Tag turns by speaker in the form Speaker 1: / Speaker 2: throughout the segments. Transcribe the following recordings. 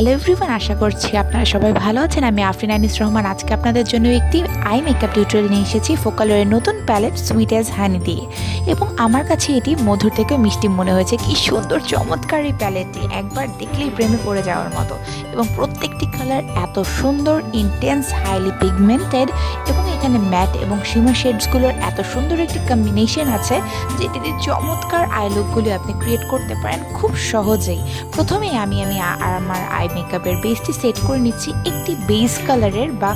Speaker 1: Hello everyone, আশা করছি আপনারা সবাই ভালো আছেন। আমি আফরিন আনিস রহমান আজকে আপনাদের জন্য একটি আই মেকআপ টিউটোরিয়াল নিয়ে এসেছি ফোকালরের নতুন প্যালেট সুইট অ্যাজ হানি দিয়ে। এবং আমার কাছে এটি মধুর থেকে মিষ্টি মনে হয়েছে। কি সুন্দর চমৎকার এই প্যালেটটি, একবার দেখলেই প্রেমে পড়ে যাওয়ার মতো। এবং প্রত্যেকটি কালার এত সুন্দর, ইন্টেন্স, হাইলি পিগমেন্টেড, এবং এখানে ম্যাট এবং শিমার শেডসগুলোর এত সুন্দর একটি কম্বিনেশন আছে যেটিতে চমৎকার আই লুকগুলি আপনি ক্রিয়েট করতে পারেন খুব সহজেই। প্রথমে আমি আমার আই মেকআপের বেসটি সেট করে নিচ্ছি একটি বেস কালারের বা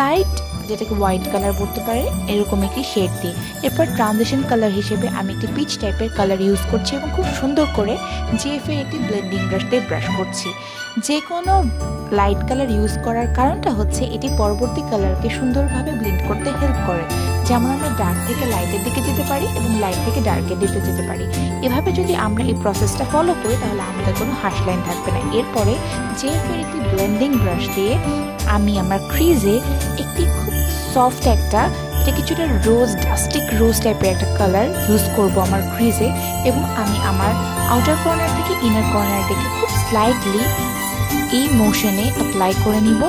Speaker 1: লাইট, যেটাকে হোয়াইট কালার বলতে পারে, এরকম একটি শেড দিয়ে। এরপর ট্রানজিশন কালার হিসেবে আমি একটি পিচ টাইপের কালার ইউজ করছি এবং খুব সুন্দর করে জিএফের একটি ব্লেন্ডিং ব্রাশ দিয়ে ব্রাশ করছি। যে কোনো লাইট কালার ইউজ করার কারণটা হচ্ছে এটি পরবর্তী কালারকে সুন্দরভাবে ব্লেন্ড করতে হেল্প করে। যেমন আমরা ডার্ক থেকে লাইটের দিকে যেতে পারি এবং লাইট থেকে ডার্কের দিকে যেতে পারি। এভাবে যদি আমরা এই প্রসেসটা ফলো করি তাহলে আমাদের কোনো হার্শ লাইন থাকবে না। এরপরে জিএফের একটি ব্লেন্ডিং ব্রাশ দিয়ে আমি আমার ক্রিজে একটি খুব সফট এটা কিছুটা রোজ, ডাস্টিক রোজ টাইপের একটা কালার ইউজ করব আমার ক্রিজে। এবং আমি আমার আউটার কর্নার থেকে ইনার কর্নার দিকে খুব স্লাইটলি এই মোশনে অ্যাপ্লাই করে নিব।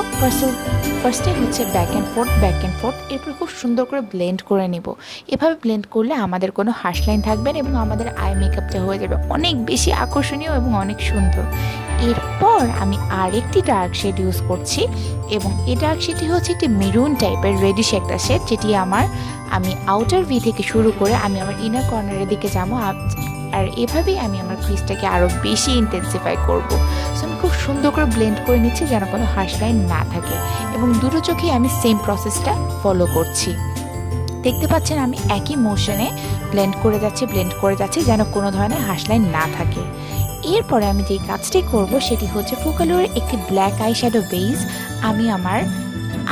Speaker 1: ফার্স্টে হচ্ছে ব্যাক অ্যান্ড ফোর্থ, এরপর খুব সুন্দর করে ব্লেন্ড করে নিব। এভাবে ব্লেন্ড করলে আমাদের কোনো হার্শ লাইন থাকবে না এবং আমাদের আই মেকআপটা হয়ে যাবে অনেক বেশি আকর্ষণীয় এবং অনেক সুন্দর। এরপর আমি আরেকটি ডার্ক শেড ইউজ করছি এবং এই ডার্ক শেডটি হচ্ছে একটি মেরুন টাইপের রেডিশ একটা শেড, যেটি আমি আউটার ভি থেকে শুরু করে আমি আমার ইনার কর্নারের দিকে যাবো। আর এভাবেই আমি আমার ক্রিজটাকে আরও বেশি ইন্টেন্সিফাই করব। সো আমি খুব সুন্দর করে ব্লেন্ড করে নিচ্ছি যেন কোনো হার্শ লাইন না থাকে, এবং দুটো চোখেই আমি সেম প্রসেসটা ফলো করছি। দেখতে পাচ্ছেন আমি একই মোশনে ব্লেন্ড করে যাচ্ছি যেন কোনো ধরনের হার্শ লাইন না থাকে। এরপরে আমি যে কাজটি করব সেটি হচ্ছে ফোকালরের একটি ব্ল্যাক আই শ্যাডো বেস আমি আমার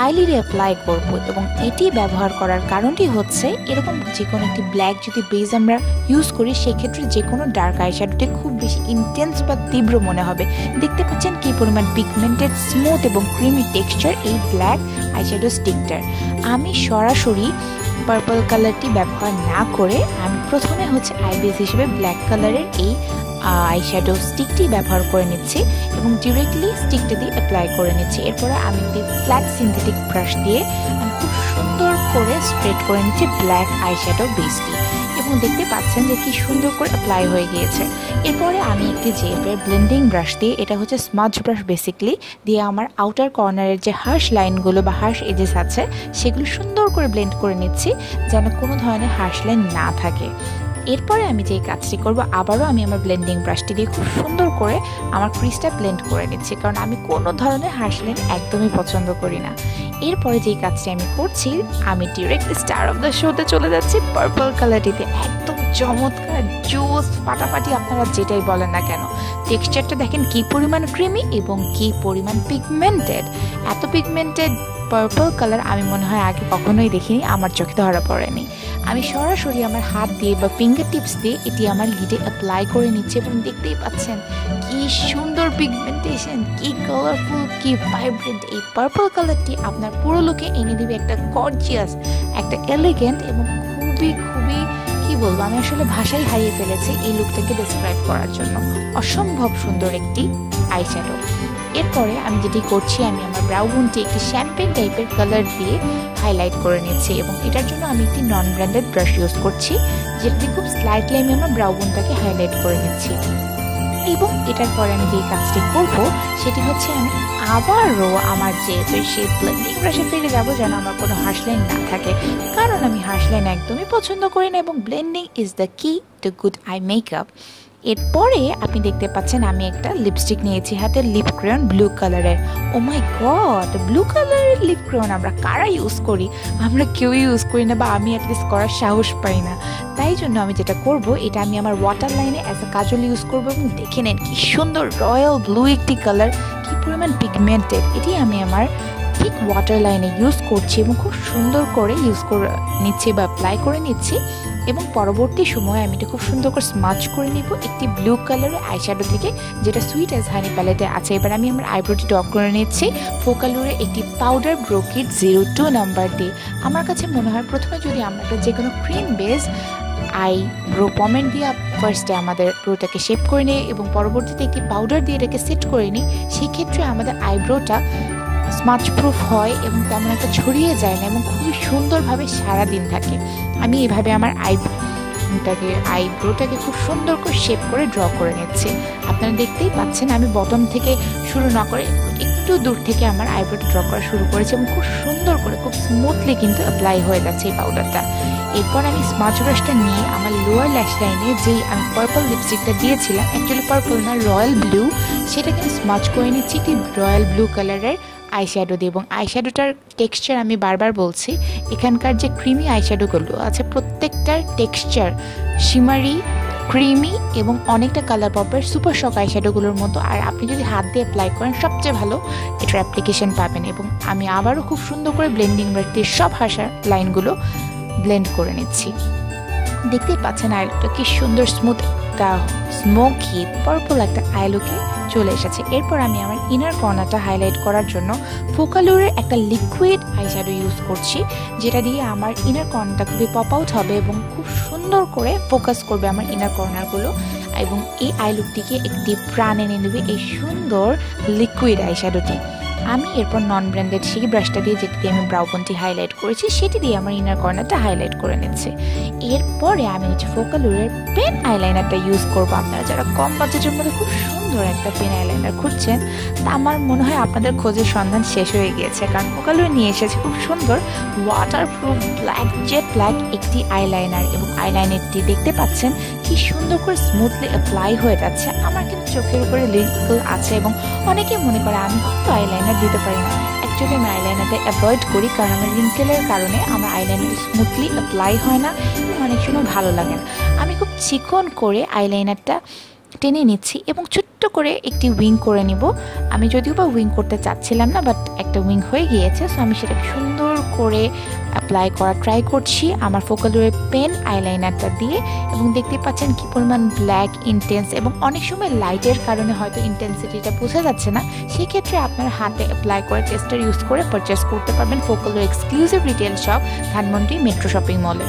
Speaker 1: আইলিডে অ্যাপ্লাই করব। এবং এটি ব্যবহার করার কারণটি হচ্ছে এরকম যে কোনো একটি ব্ল্যাক যদি বেস আমরা ইউজ করি সেক্ষেত্রে যে কোনো ডার্ক আই শ্যাডোটি খুব বেশি ইন্টেন্স বা তীব্র মনে হবে। দেখতে পাচ্ছেন কী পরিমাণ পিগমেন্টেড, স্মুথ এবং ক্রিমি টেক্সচার এই ব্ল্যাক আই শ্যাডো স্টিকটার। আমি সরাসরি পার্পল কালারটি ব্যবহার না করে আমি প্রথমে হচ্ছে আই বেস হিসেবে ব্ল্যাক কালারের এই আই শ্যাডো স্টিকটি ব্যবহার করে নিচ্ছি এবং ডিরেক্টলি স্টিকটা দিয়ে অ্যাপ্লাই করে নিচ্ছি। এরপরে আমি একটি ফ্ল্যাট সিনথেটিক ব্রাশ দিয়ে আমি খুব সুন্দর করে স্প্রেড করে নিচ্ছি ব্ল্যাক আই শ্যাডো বেসটি, এবং দেখতে পাচ্ছেন যে কি সুন্দর করে অ্যাপ্লাই হয়ে গিয়েছে। এরপরে আমি একটি জিএফের ব্লেন্ডিং ব্রাশ দিয়ে, এটা হচ্ছে স্মাজ ব্রাশ বেসিকলি, দিয়ে আমার আউটার কর্নারের যে হার্শ লাইনগুলো বা হার্শ এজেস আছে সেগুলো সুন্দর করে ব্লেন্ড করে নিচ্ছি যেন কোনো ধরনের হার্শ লাইন না থাকে। এরপরে আমি যে কাজটি করব, আবারও আমি আমার ব্লেন্ডিং ব্রাশটি দিয়ে খুব সুন্দর করে আমার ক্রিজটা ব্লেন্ড করে নিচ্ছি, কারণ আমি কোনো ধরনের হার্শ লাইন একদমই পছন্দ করি না। এরপরে যেই কাজটি আমি করছি, আমি ডিরেক্টলি স্টার অফ দ্য শোতে চলে যাচ্ছি পার্পল কালারটিতে। একদম চমৎকার, জোস, ফাটাফাটি, আপনারা যেটাই বলেন না কেন। টেক্সচারটা দেখেন কি পরিমাণ ক্রিমি এবং কি পরিমাণ পিগমেন্টেড। এত পিগমেন্টেড পার্পল কালার আমি মনে হয় আগে কখনোই দেখিনি, আমার চোখে ধরা পড়েনি। আমি সরাসরি আমার হাত দিয়ে বা ফিঙ্গার টিপস দিয়ে এটি আমার লিডে অ্যাপ্লাই করে নিচ্ছি এবং দেখতেই পাচ্ছেন কি সুন্দর পিগমেন্টেশন, কি কালারফুল, কি ভাইব্রেন্ট। এই পার্পল কালারটি আপনার পুরো লুকে এনে দিবে একটা গর্জিয়াস, একটা এলিগেন্ট এবং খুবই খুবই কি বলবো, আমি আসলে ভাষাই হারিয়ে ফেলেছি এই লুকটাকে ডেসক্রাইব করার জন্য। অসম্ভব সুন্দর একটি আই শ্যাডো। এরপরে আমি যেটি করছি, আমি আমার ব্রাউ বোনটি একটি শ্যাম্পেন টাইপের কালার দিয়ে হাইলাইট করে নিচ্ছি এবং এটার জন্য আমি একটি নন ব্র্যান্ডেড ব্রাশ ইউজ করছি, যেটি খুব স্লাইটলি আমি আমার ব্রাউ বোনটাকে হাইলাইট করে নিচ্ছি। এবং এটার পরে আমি যেই কাজটি করব সেটি হচ্ছে আমি আবারও আমার যে সেই ব্লেন্ডিং ব্রাশে ফিরে যাব যেন আমার কোনো হার্শ লাইন না থাকে, কারণ আমি হার্শ লাইন একদমই পছন্দ করি না এবং ব্লেন্ডিং ইজ দ্য কি টু গুড আই মেকআপ। এরপরে আপনি দেখতে পাচ্ছেন আমি একটা লিপস্টিক নিয়েছি হাতে, লিপ ক্রেয়ন ব্লু কালারের। ও মাই গড, ব্লু কালারের লিপ ক্রেয়ন আমরা কারা ইউজ করি? আমরা কেউই ইউজ করি না, বা আমি অ্যাটলিস্ট করার সাহস পাই না। তাই জন্য আমি যেটা করব, এটা আমি আমার ওয়াটার লাইনে অ্যাজ এ কাজল ইউজ করবো। এবং দেখে নেন কি সুন্দর রয়্যাল ব্লু একটি কালার, কি পরিমাণ পিগমেন্টেড। এটি আমি আমার ঠিক ওয়াটার লাইনে ইউজ করছি এবং খুব সুন্দর করে ইউজ করে নিচ্ছি বা অ্যাপ্লাই করে নিচ্ছি। এবং পরবর্তী সময়ে আমি এটা খুব সুন্দর করে স্মাচ করে নিব একটি ব্লু কালারের আইশ্যাডো থেকে, যেটা সুইট অ্যাজ হানি প্যালেটে আছে। এবার আমি আমার আইব্রোটি ডক করে নিচ্ছি ফোকালরে একটি পাউডার ব্রো কিট 02 নাম্বার দিয়ে। আমার কাছে মনে হয় প্রথমে যদি আমরা যে কোনো ক্রিম বেস আইব্রো পমেন্ট দিয়ে ফার্স্টে আমাদের ব্রোটাকে শেপ করে নিই এবং পরবর্তীতে একটি পাউডার দিয়ে এটাকে সেট করে নিই। সেক্ষেত্রে আমাদের আইব্রোটা স্মাচ প্রুফ হয় এবং তেমন একটা ছড়িয়ে যায় না এবং খুবই সুন্দরভাবে সারাদিন থাকে। আমি এইভাবে আমার আইব্রোটাকে খুব সুন্দর করে শেপ করে ড্র করে নিচ্ছি। আপনারা দেখতেই পাচ্ছেন আমি বটম থেকে শুরু না করে একটু দূর থেকে আমার আইব্রোটা ড্র করা শুরু করেছি এবং খুব সুন্দর করে খুব স্মুথলি কিন্তু অ্যাপ্লাই হয়ে যাচ্ছে এই পাউডারটা। এরপর আমি স্মাচ ব্রাশটা নিয়ে আমার লোয়ার ল্যাশ লাইনে যেই আমি পার্পল লিপস্টিকটা দিয়েছিলাম, অ্যাকচুয়ালি পার্পল না রয়্যাল ব্লু, সেটাকে আমি স্মাচ করে নিচ্ছি একটি রয়্যাল ব্লু কালারের আইশ্যাডো দিয়ে। এবং আইশ্যাডোটার টেক্সচার আমি বারবার বলছি, এখানকার যে ক্রিমি আইশ্যাডোগুলো আছে প্রত্যেকটার টেক্সচার শিমারি, ক্রিমি এবং অনেকটা কালার পপের সুপার শক আইশ্যাডোগুলোর মতো। আর আপনি যদি হাত দিয়ে অ্যাপ্লাই করেন সবচেয়ে ভালো এটার অ্যাপ্লিকেশন পাবেন। এবং আমি আবারও খুব সুন্দর করে ব্লেন্ডিং ব্রাশ দিয়ে সব হাসার লাইনগুলো ব্লেন্ড করে নিচ্ছি। দেখতেই পাচ্ছেন আইলুকটা কি সুন্দর স্মুথ একটা স্মোকি পার্পল একটা আইলুকে চলে এসেছে। এরপর আমি আমার ইনার কর্নারটা হাইলাইট করার জন্য ফোকালুরের একটা লিকুইড আইশ্যাডো ইউজ করছি, যেটা দিয়ে আমার ইনার কর্নারটা খুবই পপ আউট হবে এবং খুব সুন্দর করে ফোকাস করবে আমার ইনার কর্নারগুলো এবং এই আইলুকটিকে একটি প্রাণ এনে নেবে এই সুন্দর লিকুইড আইশ্যাডোটি। আমি এরপর নন ব্র্যান্ডেড সেই ব্রাশটা দিয়ে, যেটি দিয়ে আমি ব্রাউ বোনটি হাইলাইট করেছি, সেটি দিয়ে আমার ইনার কর্নারটা হাইলাইট করে নিচ্ছি। এরপরে আমি ফোকালুরের পেন আইলাইনারটা ইউজ করবো। আপনারা যারা কম বাজেটের মধ্যে খুব সুন্দর একটা পেন আইলাইনার খুঁজছেন, তা আমার মনে হয় আপনাদের খোঁজের সন্ধান শেষ হয়ে গিয়েছে, কারণ ফোকালুর নিয়ে এসেছে খুব সুন্দর ওয়াটারপ্রুফ ব্ল্যাক জেট ব্ল্যাক একটি আইলাইনার। এবং আইলাইনারটি দেখতে পাচ্ছেন কি সুন্দর করে স্মুথলি অ্যাপ্লাই হয়ে যাচ্ছে। আমার কিন্তু চোখের উপরে রিঙ্কেল আছে এবং অনেকে মনে করে আমি হয়তো আইলাইনার দিতে পারি না। অ্যাকচুয়ালি আমি আইলাইনারটা অ্যাভয়েড করি, কারণ আমার রিঙ্কেলের কারণে আমার আইলাইনার স্মুথলি অ্যাপ্লাই হয় না এবং অনেক সময় ভালো লাগে না। আমি খুব চিকন করে আইলাইনারটা টেনে নিচ্ছি এবং ছোট্ট করে একটি উইং করে নিব। আমি যদিও বা উইং করতে চাচ্ছিলাম না, বাট একটা উইং হয়ে গিয়েছে, সো আমি সেটাকে সুন্দর করে অ্যাপ্লাই করা ট্রাই করছি আমার ফোকালুরের পেন আইলাইনারটা দিয়ে। এবং দেখতে পাচ্ছেন কি পরিমাণ ব্ল্যাক ইন্টেন্স, এবং অনেক সময় লাইটের কারণে হয়তো ইন্টেন্সিটিটা বোঝা যাচ্ছে না, সেক্ষেত্রে আপনার হাতে অ্যাপ্লাই করে টেস্টার ইউজ করে পারচেস করতে পারবেন Focallure exclusive retail shop Dhanmondi metro shopping মলে।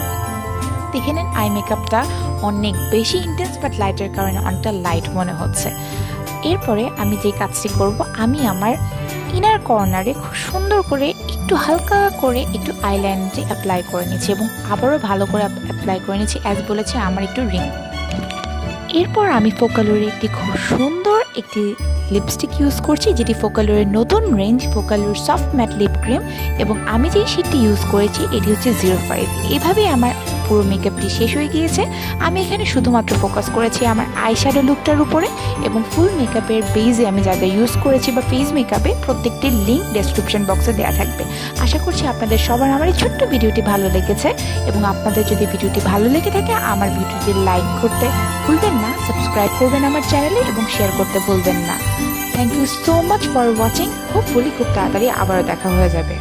Speaker 1: দেখে নেন আই মেকআপটা অনেক বেশি ইন্টেন্স, বাট লাইটের কারণে অনেকটা লাইট মনে হচ্ছে। এরপরে আমি যে কাজটি করব, আমি আমার ইনার কর্নারে খুব সুন্দর করে একটু হালকা করে একটু আইলাইনারটি অ্যাপ্লাই করে নিচ্ছি এবং আবারও ভালো করে অ্যাপ্লাই করে নিচ্ছি, অ্যাজ বলেছে আমার একটু রিং। এরপর আমি ফোকালুরের একটি খুব সুন্দর একটি লিপস্টিক ইউজ করছি, যেটি ফোকালুরের নতুন range Focallure soft matte lip cream. এবং আমি যেই শেডটি ইউজ করেছি এটি হচ্ছে 05। এভাবেই আমার পুরো মেকআপটি শেষ হয়ে গিয়েছে। আমি এখানে শুধুমাত্র ফোকাস করেছি আমার আইশ্যাডো লুকটার উপরে, এবং ফুল মেকআপের বেজে আমি যা যা ইউজ করেছি বা ফেস মেকআপে প্রত্যেকটির লিঙ্ক ডেসক্রিপশন বক্সে দেওয়া থাকবে। আশা করছি আপনাদের সবার আমার এই ছোট্ট ভিডিওটি ভালো লেগেছে, এবং আপনাদের যদি ভিডিওটি ভালো লেগে থাকে আমার ভিডিওটি লাইক করতে ভুলবেন না, সাবস্ক্রাইব করবেন আমার চ্যানেলে এবং শেয়ার করতে ভুলবেন না। Thank you so much for watching. Hopefully খুব তাড়াতাড়ি আবারও দেখা হয়ে যাবে।